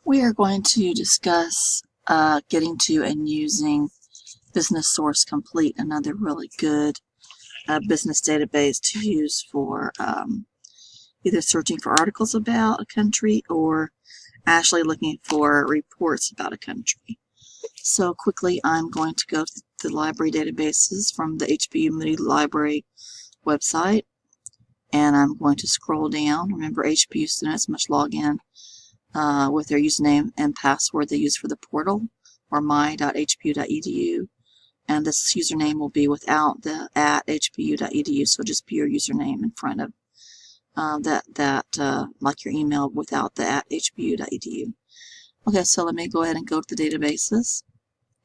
We are going to discuss getting to and using Business Source Complete, another really good business database to use for either searching for articles about a country or actually looking for reports about a country. So quickly, I'm going to go to the library databases from the HBU Moody Library website, and I'm going to scroll down. Remember, HBU students must log in with their username and password they use for the portal, or my.hbu.edu, and this username will be without the @hbu.edu, so just be your username in front of like your email without the @hbu.edu. Okay, so let me go ahead and go to the databases,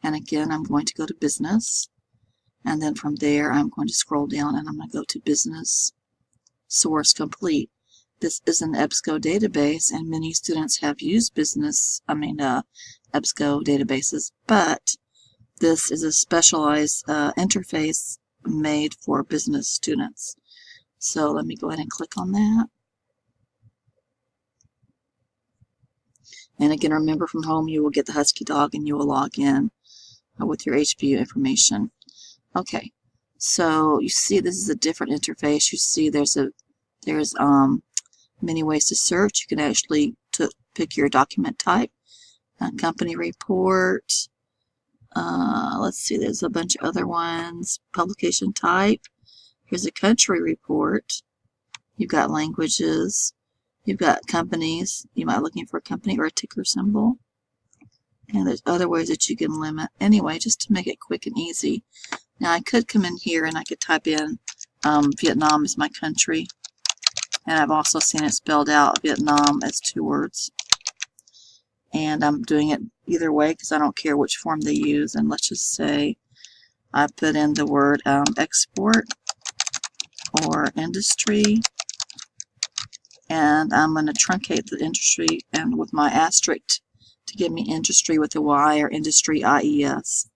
and again I'm going to go to business, and then from there I'm going to scroll down and I'm going to go to Business Source Complete. This is an EBSCO database, and many students have used EBSCO databases, but this is a specialized interface made for business students. So let me go ahead and click on that. And again, remember, from home you will get the Husky dog and you will log in with your HBU information. Okay, so you see this is a different interface. You see there's many ways to search. You can actually pick your document type, company report. Let's see, there's a bunch of other ones. Publication type. Here's a country report. You've got languages. You've got companies. You might be looking for a company or a ticker symbol. And there's other ways that you can limit. Anyway, just to make it quick and easy. Now I could come in here and I could type in Vietnam as my country. And I've also seen it spelled out, Vietnam, as 2 words. And I'm doing it either way because I don't care which form they use. And let's just say I put in the word export or industry. And I'm going to truncate the industry and with my asterisk to give me industry with a Y, or industry IES.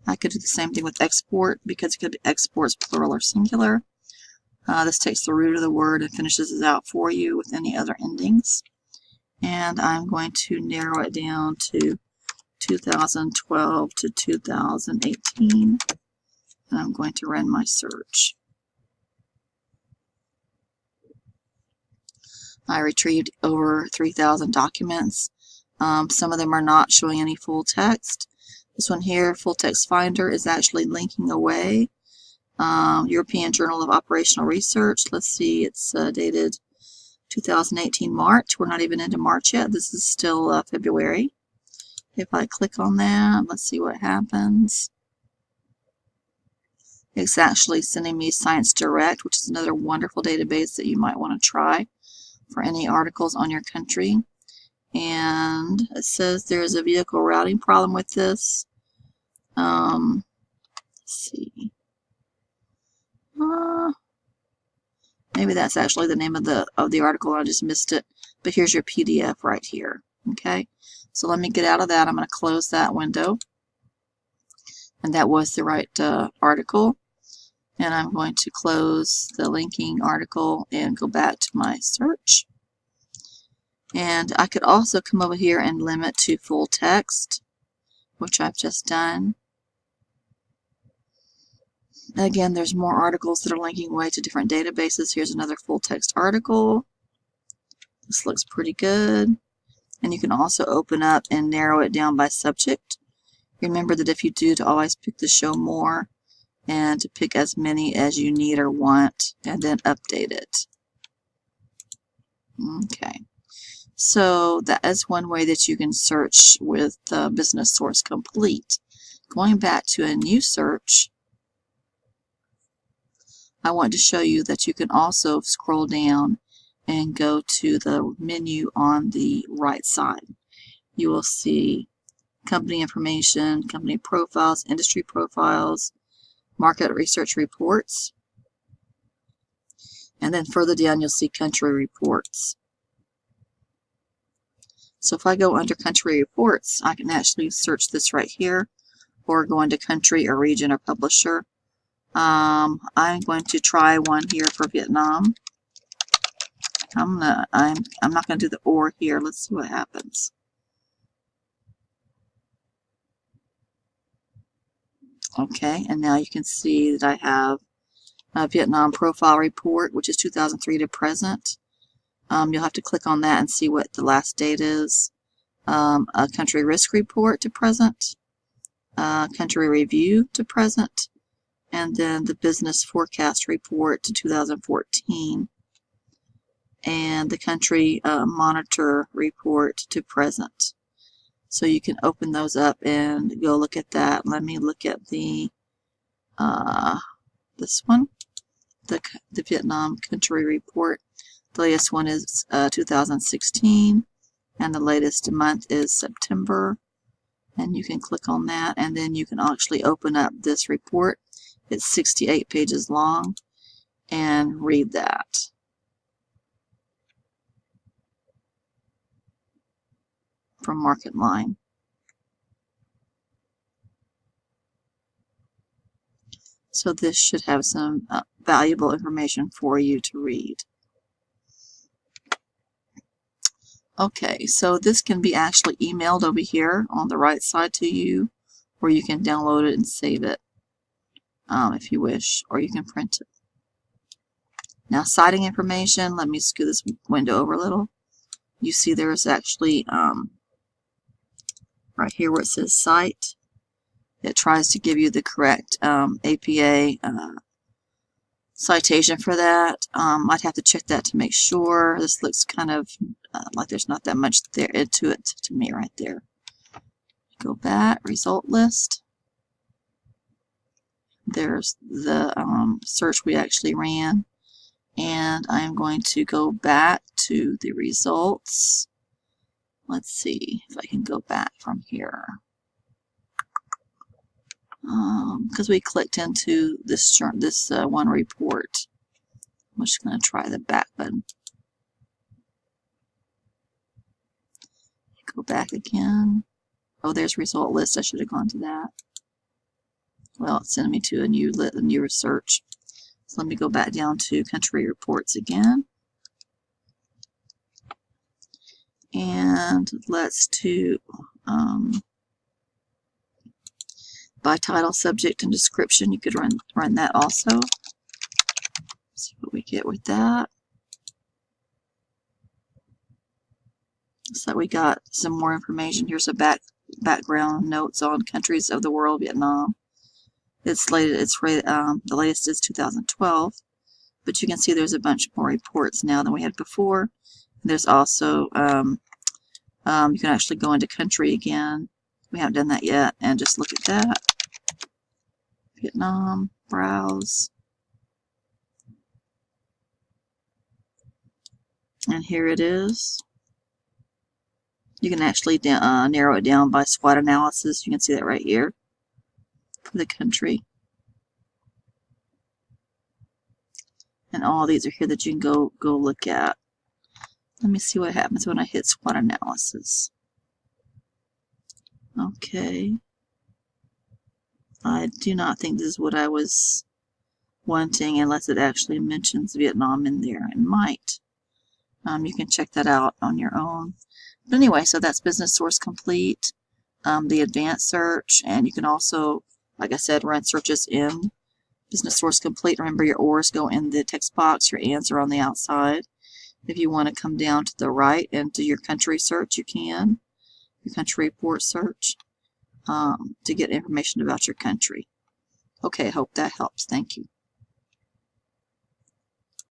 I could do the same thing with export because it could be exports plural or singular. This takes the root of the word and finishes it out for you with any other endings. And I'm going to narrow it down to 2012 to 2018. And I'm going to run my search. I retrieved over 3,000 documents. Some of them are not showing any full text. This one here, Full Text Finder, is actually linking away. European Journal of Operational Research. Let's see, it's dated 2018 March. We're not even into March yet. This is still February. If I click on that, let's see what happens. It's actually sending me Science Direct, which is another wonderful database that you might want to try for any articles on your country. And it says there's a vehicle routing problem with this. Let's see. Maybe that's actually the name of the article. I just missed it. But here's your PDF right here. Okay. So let me get out of that. I'm going to close that window. And that was the right article. And I'm going to close the linking article and go back to my search. And I could also come over here and limit to full text, which I've just done. Again, there's more articles that are linking away to different databases. Here's another full text article. This looks pretty good. And you can also open up and narrow it down by subject. Remember that if you do, to always pick the show more and to pick as many as you need or want, and then update it. Okay. So that is one way that you can search with Business Source Complete. Going back to a new search, I want to show you that you can also scroll down and go to the menu on the right side. You will see company information, company profiles, industry profiles, market research reports, and then further down you'll see country reports. So if I go under country reports, I can actually search this right here, or go into country or region or publisher. I'm going to try one here for Vietnam. I'm not going to do the or here. Let's see what happens. Okay, and now you can see that I have a Vietnam profile report, which is 2003 to present. You'll have to click on that and see what the last date is. A country risk report to present, country review to present, and then the business forecast report to 2014, and the country monitor report to present. So you can open those up and go look at that. Let me look at the this one, the Vietnam country report. The latest one is 2016, and the latest month is September. And you can click on that, and then you can actually open up this report. It's 68 pages long, and read that. From MarketLine. So this should have some valuable information for you to read. Okay, so this can be actually emailed over here on the right side to you, or you can download it and save it if you wish, or you can print it. Now, citing information, let me scoot this window over a little. You see there's actually right here where it says cite. It tries to give you the correct APA citation for that. I'd have to check that to make sure. This looks kind of like there's not that much there to it to me right there. Go back, result list. There's the search we actually ran. And I'm going to go back to the results. Let's see if I can go back from here. Because we clicked into this one report. I'm just going to try the back button. Go back again. Oh, there's result list. I should have gone to that. Well, it's sending me to a new search. So let me go back down to country reports again. And let's do by title, subject, and description. You could run that also. See what we get with that. So we got some more information. Here's a background notes on countries of the world, Vietnam. It's rated, the latest is 2012, but you can see there's a bunch more reports now than we had before. There's also, you can actually go into country again. We haven't done that yet, and just look at that. Vietnam, browse. And here it is. You can actually narrow it down by SWOT analysis. You can see that right here for the country. And all these are here that you can go look at. Let me see what happens when I hit SWOT analysis. Okay. I do not think this is what I was wanting unless it actually mentions Vietnam in there. It might. You can check that out on your own. But anyway, so that's Business Source Complete, the advanced search, and you can also, like I said, run searches in Business Source Complete. Remember, your ORs go in the text box, your ands are on the outside. If you want to come down to the right and do your country search, you can. Your country report search to get information about your country. Okay, I hope that helps. Thank you.